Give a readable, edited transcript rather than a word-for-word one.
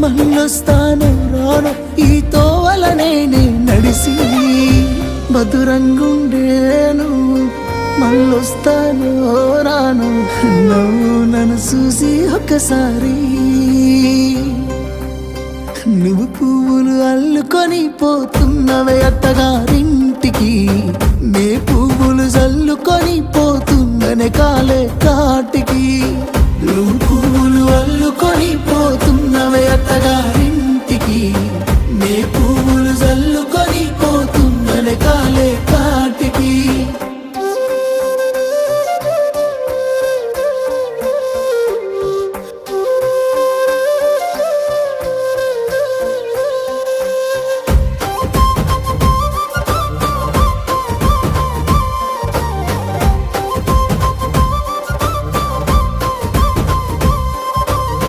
మళ్ళొస్తాను రాను ఈ తోవలనే నడిసి మధురంగుండేను మళ్ళొస్తాను రాను నువ్వు నన్ను చూసి ఒక్కసారి నువ్వు పువ్వులు అల్లుకొని పోతున్నవే అత్తగారింటికి నే పువ్వులు చల్లుకొని పోతున్ననే కాలే కాటికి నువ్వు